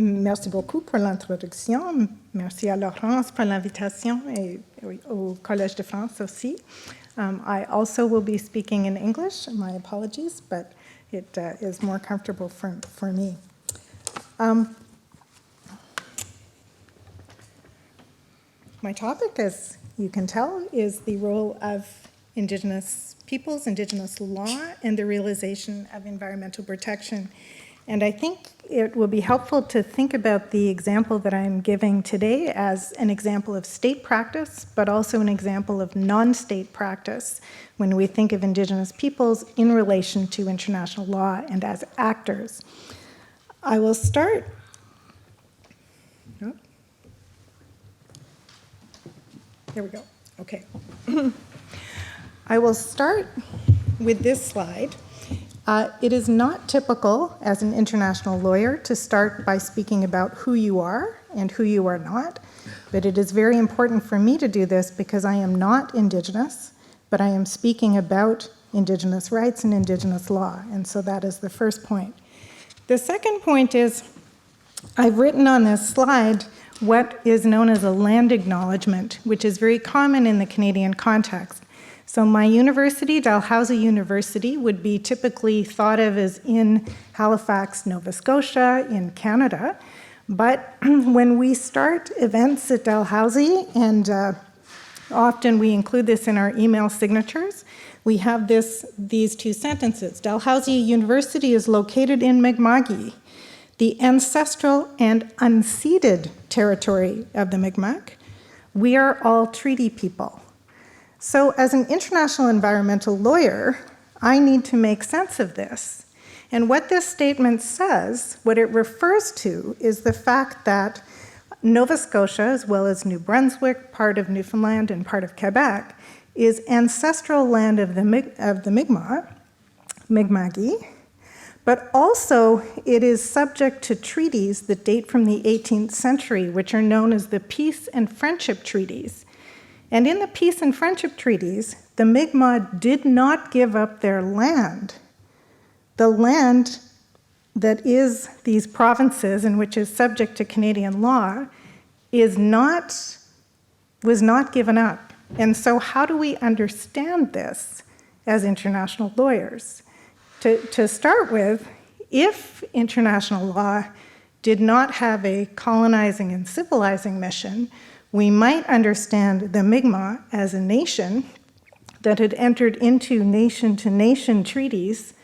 Merci beaucoup pour l'introduction. Merci à Laurence pour l'invitation et au Collège de France aussi. I also will be speaking in English. My apologies, but it is more comfortable for me. My topic, as you can tell, is the role of Indigenous peoples, Indigenous law, and the realization of environmental protection. And I think it will be helpful to think about the example that I'm giving today as an example of state practice, but also an example of non-state practice when we think of Indigenous peoples in relation to international law and as actors. I will start. Oh. Here we go. Okay. I will start with this slide. It is not typical as an international lawyer to start by speaking about who you are and who you are not, but it is very important for me to do this because I am not Indigenous, but I am speaking about Indigenous rights and Indigenous law, and so that is the first point. The second point is I've written on this slide what is known as a land acknowledgement, which is very common in the Canadian context. So my university, Dalhousie University, would be typically thought of as in Halifax, Nova Scotia, in Canada. But when we start events at Dalhousie, and often we include this in our email signatures, we have these two sentences. Dalhousie University is located in Mi'kma'ki, the ancestral and unceded territory of the Mi'kmaq. We are all treaty people. So as an international environmental lawyer, I need to make sense of this. And what this statement says, what it refers to, is the fact that Nova Scotia, as well as New Brunswick, part of Newfoundland, and part of Quebec, is ancestral land of the Mi'kmaq, Mi'kma'ki, but also it is subject to treaties that date from the 18th century, which are known as the Peace and Friendship Treaties. And in the Peace and Friendship Treaties, the Mi'kmaq did not give up their land. The land that is these provinces and which is subject to Canadian law was not given up. And so how do we understand this as international lawyers? To start with, if international law did not have a colonizing and civilizing mission, we might understand the Mi'kmaq as a nation that had entered into nation-to-nation treaties,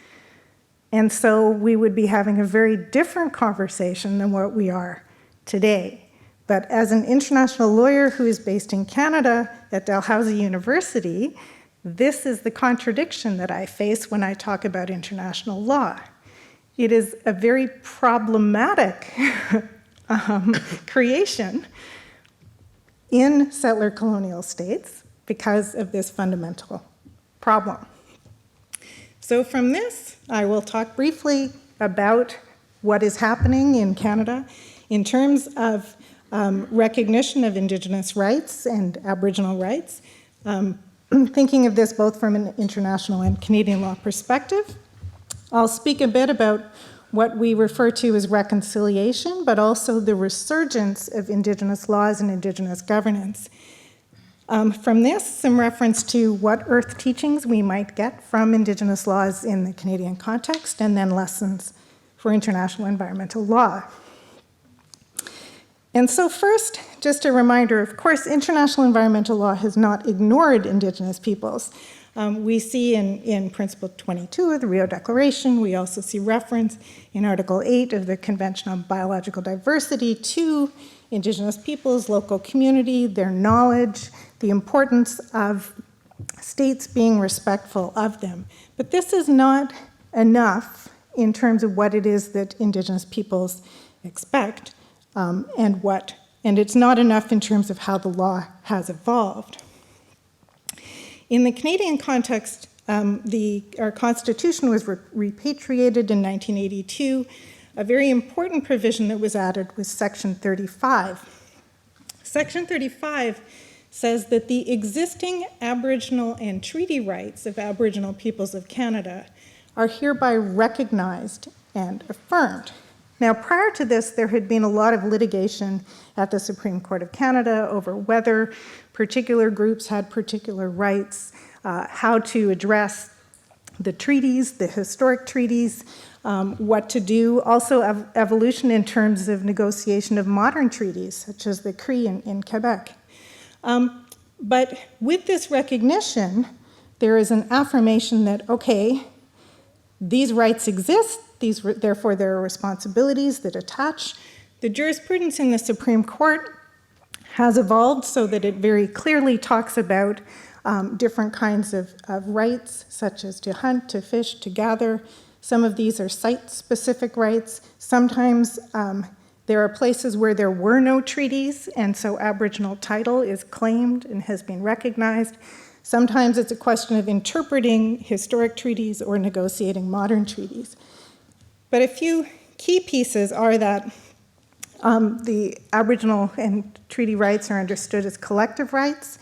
and so we would be having a very different conversation than what we are today. But as an international lawyer who is based in Canada at Dalhousie University, this is the contradiction that I face when I talk about international law. It is a very problematic creation in settler colonial states because of this fundamental problem. So from this, I will talk briefly about what is happening in Canada in terms of recognition of Indigenous rights and Aboriginal rights, thinking of this both from an international and Canadian law perspective. I'll speak a bit about what we refer to as reconciliation, but also the resurgence of Indigenous laws and Indigenous governance. From this, some reference to what earth teachings we might get from Indigenous laws in the Canadian context, and then lessons for international environmental law. And so first, just a reminder, of course, international environmental law has not ignored Indigenous peoples. We see in Principle 22 of the Rio Declaration, we also see reference in Article 8 of the Convention on Biological Diversity to Indigenous peoples, local community, their knowledge, the importance of states being respectful of them. But this is not enough in terms of what it is that Indigenous peoples expect, and it's not enough in terms of how the law has evolved. In the Canadian context, our Constitution was repatriated in 1982. A very important provision that was added was Section 35. Section 35 says that the existing Aboriginal and treaty rights of Aboriginal peoples of Canada are hereby recognized and affirmed. Now, prior to this, there had been a lot of litigation at the Supreme Court of Canada over whether particular groups had particular rights, how to address the treaties, the historic treaties, what to do. Also, evolution in terms of negotiation of modern treaties, such as the Cree in Quebec. But with this recognition, there is an affirmation that, okay, these rights exist, therefore there are responsibilities that attach. The jurisprudence in the Supreme Court has evolved so that it very clearly talks about different kinds of rights, such as to hunt, to fish, to gather. Some of these are site-specific rights. Sometimes there are places where there were no treaties, and so Aboriginal title is claimed and has been recognized. Sometimes it's a question of interpreting historic treaties or negotiating modern treaties. But a few key pieces are that the Aboriginal and treaty rights are understood as collective rights.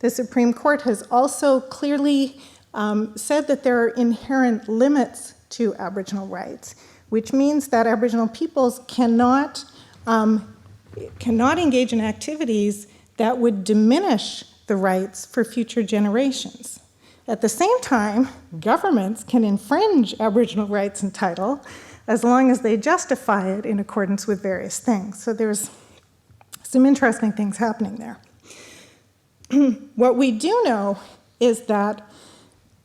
The Supreme Court has also clearly said that there are inherent limits to Aboriginal rights, which means that Aboriginal peoples cannot engage in activities that would diminish the rights for future generations. At the same time, governments can infringe Aboriginal rights and title as long as they justify it in accordance with various things. So there's some interesting things happening there. What we do know is that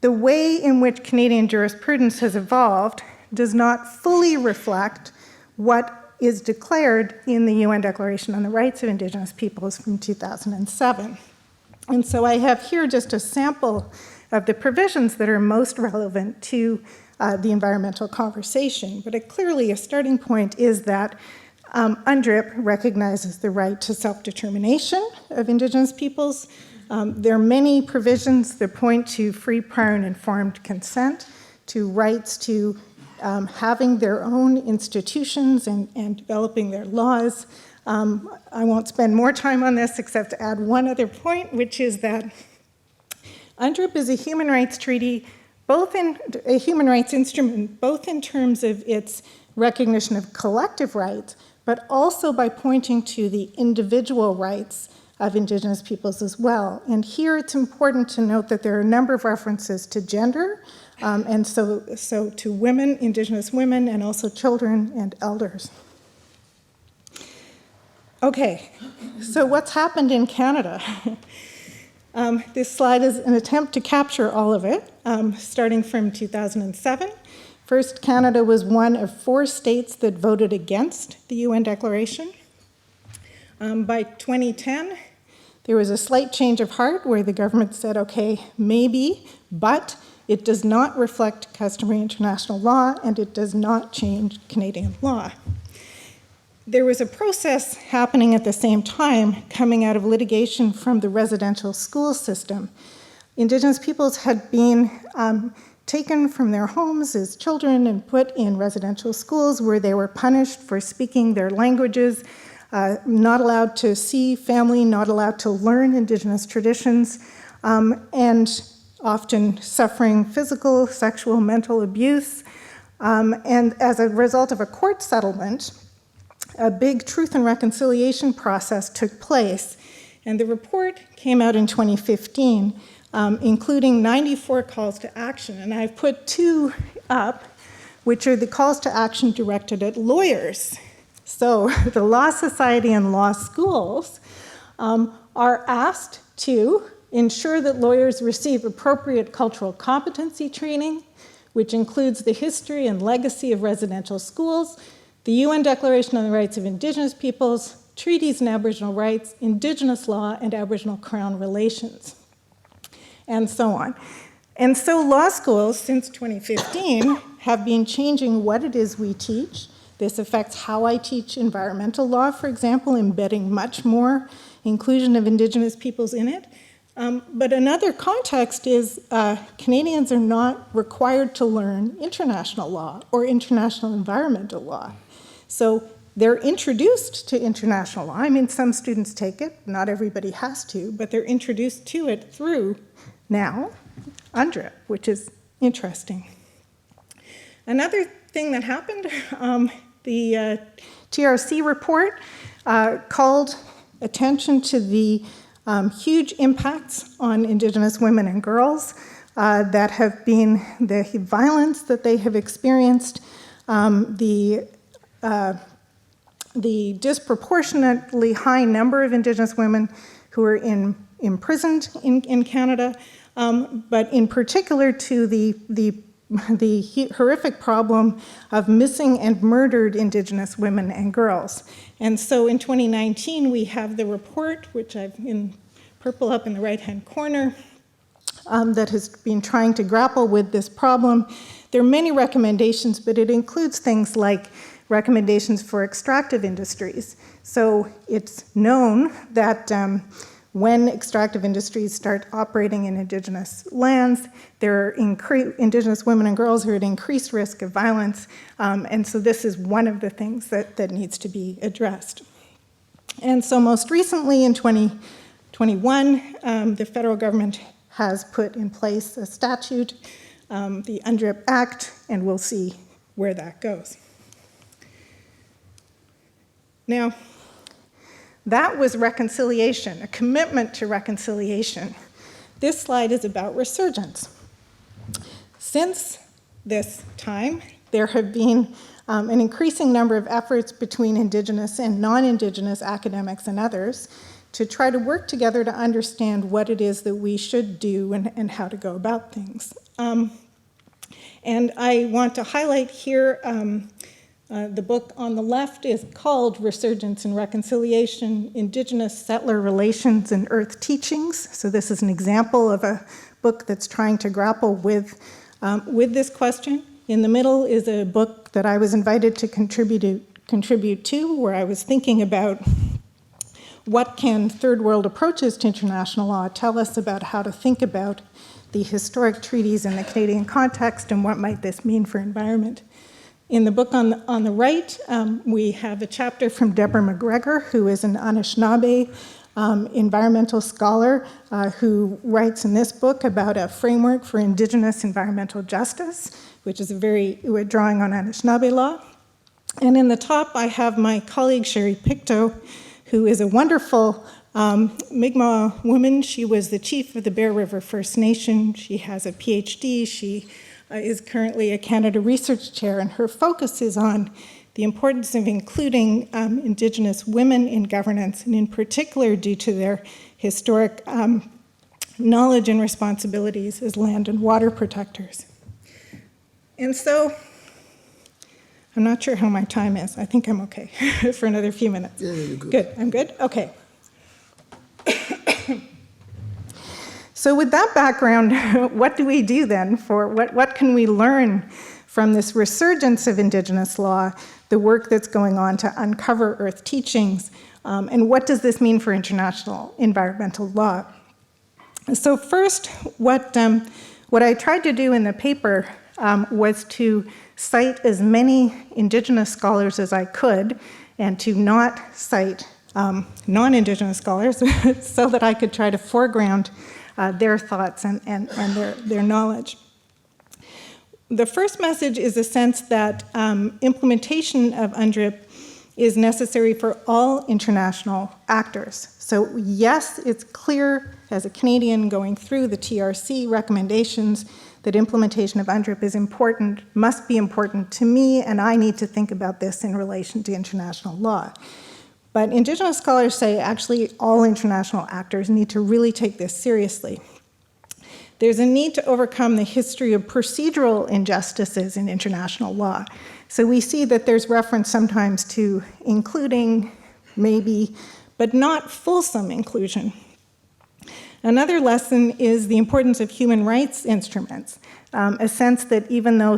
the way in which Canadian jurisprudence has evolved does not fully reflect what is declared in the UN Declaration on the Rights of Indigenous Peoples from 2007. And so I have here just a sample of the provisions that are most relevant to the environmental conversation. But clearly a starting point is that UNDRIP recognizes the right to self-determination of Indigenous peoples. There are many provisions that point to free, prior, and informed consent, to rights to having their own institutions and developing their laws. I won't spend more time on this except to add one other point, which is that UNDRIP is a human rights treaty, a human rights instrument, both in terms of its recognition of collective rights, but also by pointing to the individual rights of Indigenous peoples as well. And here it's important to note that there are a number of references to gender, and so to women, Indigenous women, and also children and elders. Okay, so what's happened in Canada? This slide is an attempt to capture all of it, starting from 2007. First, Canada was one of 4 states that voted against the UN Declaration. By 2010, there was a slight change of heart where the government said, okay, maybe, but it does not reflect customary international law and it does not change Canadian law. There was a process happening at the same time coming out of litigation from the residential school system. Indigenous peoples had been taken from their homes as children and put in residential schools where they were punished for speaking their languages, not allowed to see family, not allowed to learn Indigenous traditions, and often suffering physical, sexual, mental abuse. And as a result of a court settlement, a big truth and reconciliation process took place. And the report came out in 2015, including 94 calls to action. And I've put 2 up, which are the calls to action directed at lawyers. So the Law Society and law schools are asked to ensure that lawyers receive appropriate cultural competency training, which includes the history and legacy of residential schools, the UN Declaration on the Rights of Indigenous Peoples, treaties and Aboriginal rights, Indigenous law, and Aboriginal Crown relations, and so on. And so law schools, since 2015, have been changing what it is we teach. This affects how I teach environmental law, for example, embedding much more inclusion of Indigenous peoples in it. But another context is Canadians are not required to learn international law or international environmental law. So they're introduced to international law. I mean, some students take it, not everybody has to, but they're introduced to it through, now, UNDRIP, which is interesting. Another thing that happened, The TRC report called attention to the huge impacts on Indigenous women and girls that have been the violence that they have experienced, the disproportionately high number of Indigenous women who are imprisoned in Canada, but in particular to the horrific problem of missing and murdered Indigenous women and girls. And so in 2019, we have the report, which I've in purple up in the right-hand corner, that has been trying to grapple with this problem. There are many recommendations, but it includes things like recommendations for extractive industries. So it's known that when extractive industries start operating in Indigenous lands, there are Indigenous women and girls who are at increased risk of violence, and so this is one of the things that needs to be addressed. And so most recently in 2021, the federal government has put in place a statute, the UNDRIP Act, and we'll see where that goes. Now, that was reconciliation, a commitment to reconciliation. This slide is about resurgence. Since this time, there have been an increasing number of efforts between Indigenous and non-Indigenous academics and others to try to work together to understand what it is that we should do and how to go about things. And I want to highlight here, the book on the left is called Resurgence and Reconciliation, Indigenous Settler Relations and Earth Teachings. So this is an example of a book that's trying to grapple with this question. In the middle is a book that I was invited to contribute to, where I was thinking about what can third world approaches to international law tell us about how to think about the historic treaties in the Canadian context and what might this mean for environment. In the book on the right, we have a chapter from Deborah McGregor, who is an Anishinaabe environmental scholar who writes in this book about a framework for Indigenous environmental justice, which is we're drawing on Anishinaabe law. And in the top, I have my colleague, Sherry Pictou, who is a wonderful Mi'kmaq woman. She was the chief of the Bear River First Nation. She has a PhD. She is currently a Canada Research Chair, and her focus is on the importance of including Indigenous women in governance, and in particular due to their historic knowledge and responsibilities as land and water protectors. And so, I'm not sure how my time is. I think I'm okay for another few minutes. Yeah, you're good. Good, I'm good? Okay. So with that background, what do we do then for, what can we learn from this resurgence of Indigenous law, the work that's going on to uncover Earth teachings, and what does this mean for international environmental law? So first, what I tried to do in the paper was to cite as many Indigenous scholars as I could, and to not cite non-Indigenous scholars so that I could try to foreground their thoughts and their knowledge. The first message is a sense that implementation of UNDRIP is necessary for all international actors. So yes, it's clear as a Canadian going through the TRC recommendations that implementation of UNDRIP is important, must be important to me, and I need to think about this in relation to international law. But Indigenous scholars say actually all international actors need to really take this seriously. There's a need to overcome the history of procedural injustices in international law. So we see that there's reference sometimes to including, maybe, but not fulsome inclusion. Another lesson is the importance of human rights instruments, a sense that even though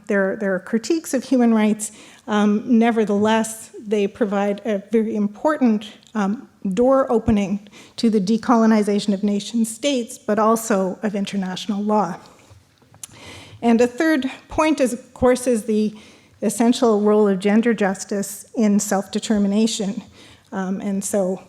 there are critiques of human rights, nevertheless, they provide a very important door opening to the decolonization of nation states, but also of international law. And a third point, of course, is the essential role of gender justice in self-determination. And so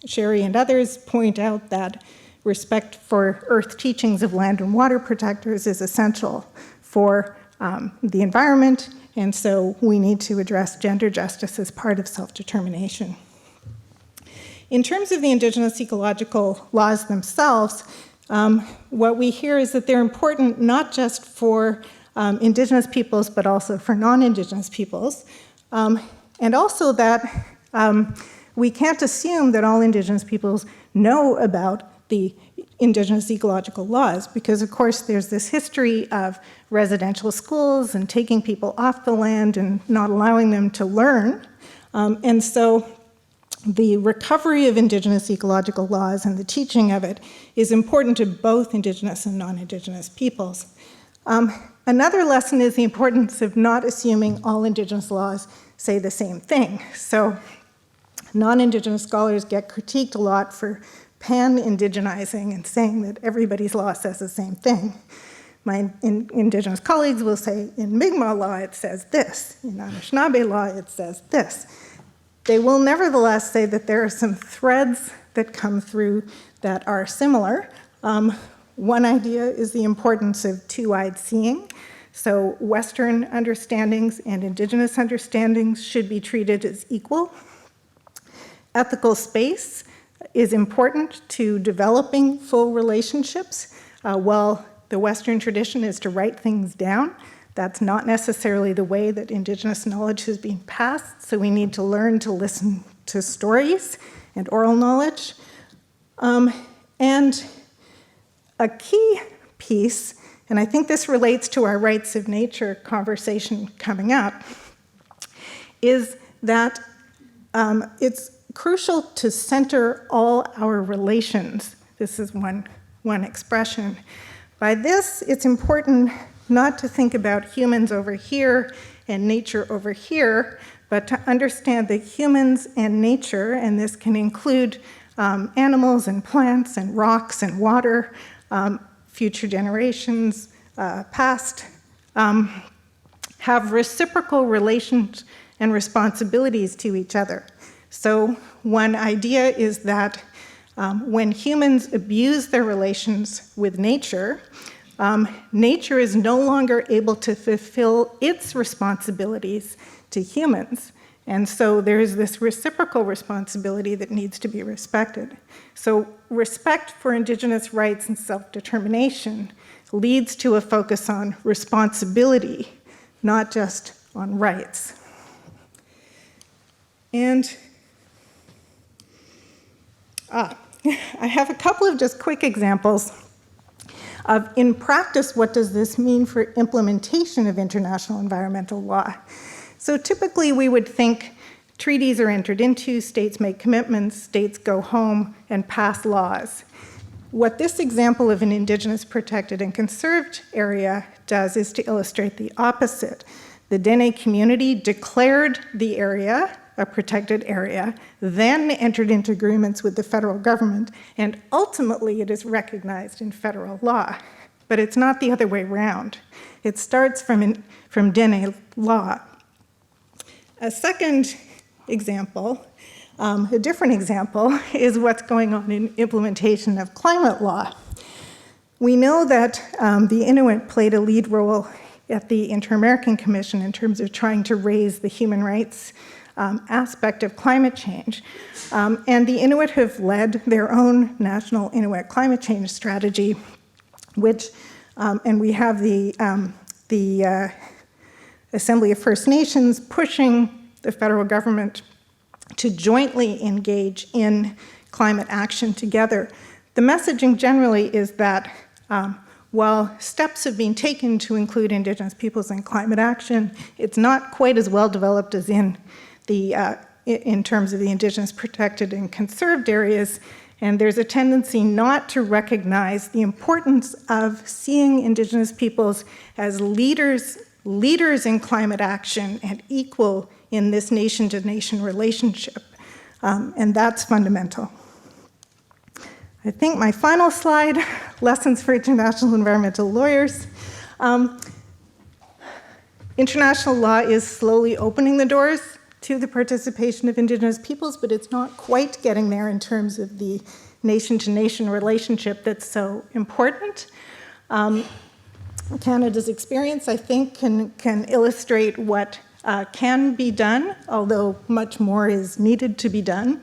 Sherry and others point out that respect for earth teachings of land and water protectors is essential for the environment and so we need to address gender justice as part of self-determination. In terms of the Indigenous ecological laws themselves, what we hear is that they're important not just for Indigenous peoples, but also for non-Indigenous peoples, and also that we can't assume that all Indigenous peoples know about the Indigenous ecological laws, because of course there's this history of residential schools and taking people off the land and not allowing them to learn. And so the recovery of Indigenous ecological laws and the teaching of it is important to both Indigenous and non-Indigenous peoples. Another lesson is the importance of not assuming all Indigenous laws say the same thing. So non-Indigenous scholars get critiqued a lot for pan-indigenizing and saying that everybody's law says the same thing. My Indigenous colleagues will say, in Mi'kmaq law it says this, in Anishinaabe law it says this. They will nevertheless say that there are some threads that come through that are similar. One idea is the importance of two-eyed seeing. So Western understandings and Indigenous understandings should be treated as equal. Ethical space is important to developing full relationships. While the Western tradition is to write things down, that's not necessarily the way that Indigenous knowledge has been passed, so we need to learn to listen to stories and oral knowledge. And a key piece, and I think this relates to our rights of nature conversation coming up, is that it's crucial to center all our relations. This is one expression. By this, it's important not to think about humans over here and nature over here, but to understand that humans and nature, and this can include animals and plants and rocks and water, future generations, past, have reciprocal relations and responsibilities to each other. So one idea is that when humans abuse their relations with nature, nature is no longer able to fulfill its responsibilities to humans. And so there's this reciprocal responsibility that needs to be respected. So respect for Indigenous rights and self-determination leads to a focus on responsibility, not just on rights. And I have a couple of just quick examples of, in practice, what does this mean for implementation of international environmental law? So typically we would think treaties are entered into, states make commitments, states go home and pass laws. What this example of an Indigenous protected and conserved area does is to illustrate the opposite. The Dene community declared the area a protected area, then entered into agreements with the federal government, and ultimately it is recognized in federal law. But it's not the other way around. It starts from Dene law. A second example, a different example, is what's going on in implementation of climate law. We know that the Inuit played a lead role at the Inter-American Commission in terms of trying to raise the human rights aspect of climate change. And the Inuit have led their own national Inuit climate change strategy, which, and we have the Assembly of First Nations pushing the federal government to jointly engage in climate action together. The messaging generally is that while steps have been taken to include Indigenous peoples in climate action, it's not quite as well developed as in terms of the Indigenous protected and conserved areas, and there's a tendency not to recognize the importance of seeing Indigenous peoples as leaders in climate action and equal in this nation-to-nation relationship, and that's fundamental. I think my final slide, lessons for international environmental lawyers. International law is slowly opening the doors to the participation of Indigenous peoples, but it's not quite getting there in terms of the nation-to-nation relationship that's so important. Canada's experience, I think, can illustrate what can be done, although much more is needed to be done.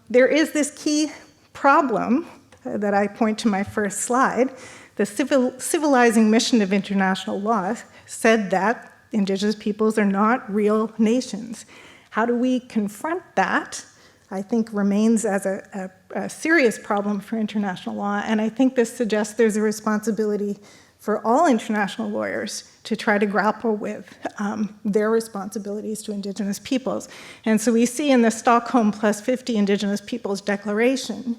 There is this key problem that I point to my first slide. The civilizing mission of international law said that Indigenous peoples are not real nations. How do we confront that, I think, remains as a serious problem for international law, and I think this suggests there's a responsibility for all international lawyers to try to grapple with their responsibilities to Indigenous peoples. And so we see in the Stockholm Plus 50 Indigenous Peoples Declaration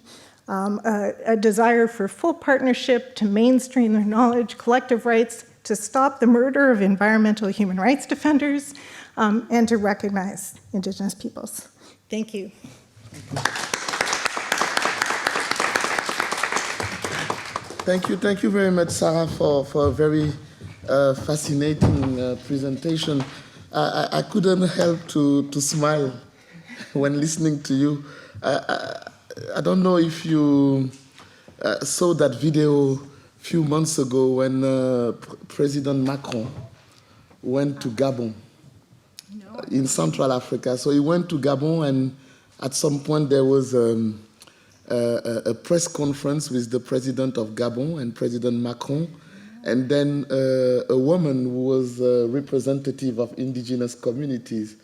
a desire for full partnership to mainstream their knowledge, collective rights, to stop the murder of environmental human rights defenders, and to recognize Indigenous peoples. Thank you. Thank you very much, Sara, for a very fascinating presentation. I couldn't help to smile when listening to you. I don't know if you saw that video a few months ago when President Macron went to Gabon in Central Africa. So he went to Gabon, and at some point there was a press conference with the president of Gabon and President Macron, and then a woman who was a representative of indigenous communities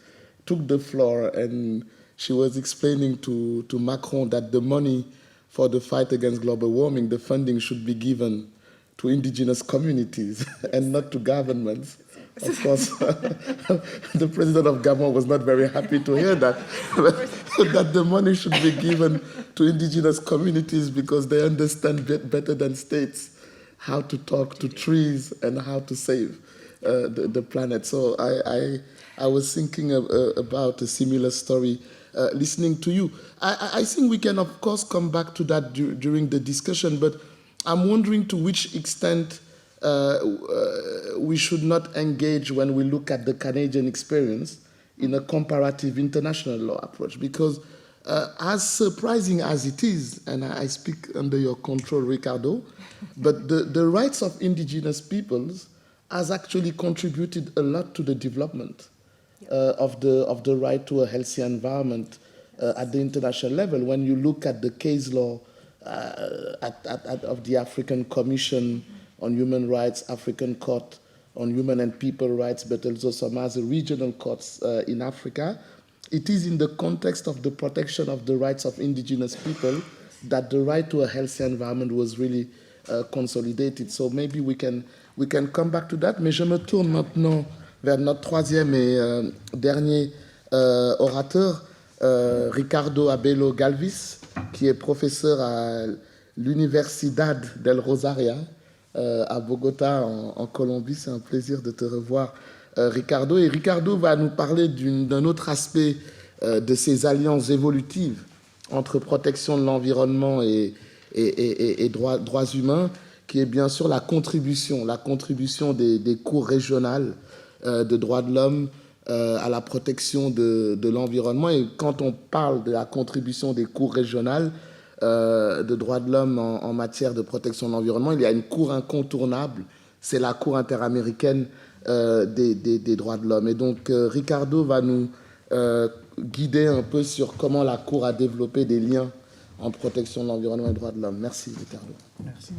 took the floor, and she was explaining to Macron that the money for the fight against global warming, the funding should be given to indigenous communities and not to governments. Of course, the president of Gabon was not very happy to hear that, that the money should be given to indigenous communities because they understand better than states how to talk to trees and how to save the planet. So I was thinking about a similar story listening to you. I think we can, of course, come back to that during the discussion, but I'm wondering to which extent we should not engage when we look at the Canadian experience in a comparative international law approach, because as surprising as it is, and I speak under your control, Ricardo, but the rights of indigenous peoples has actually contributed a lot to the development of the right to a healthy environment at the international level. When you look at the case law of the African Commission on Human Rights, African Court on Human and People Rights, but also some other regional courts in Africa, it is in the context of the protection of the rights of indigenous people that the right to a healthy environment was really consolidated. So maybe we can come back to that. Mais je me tourne maintenant vers notre troisième et dernier orateur, Ricardo Abelo Galvis, qui est professeur à l'Universidad del Rosario à Bogota, en Colombie. C'est un plaisir de te revoir, Ricardo. Et Ricardo va nous parler d'un autre aspect de ces alliances évolutives entre protection de l'environnement et droits humains, qui est bien sûr la contribution des cours régionales de droits de l'homme à la protection de l'environnement. Et quand on parle de la contribution des cours régionales de droits de l'homme en matière de protection de l'environnement, il y a une cour incontournable, c'est la Cour interaméricaine des droits de l'homme. Et donc Ricardo va nous guider un peu sur comment la Cour a développé des liens en protection de l'environnement et droits de l'homme. Merci, Ricardo. Merci.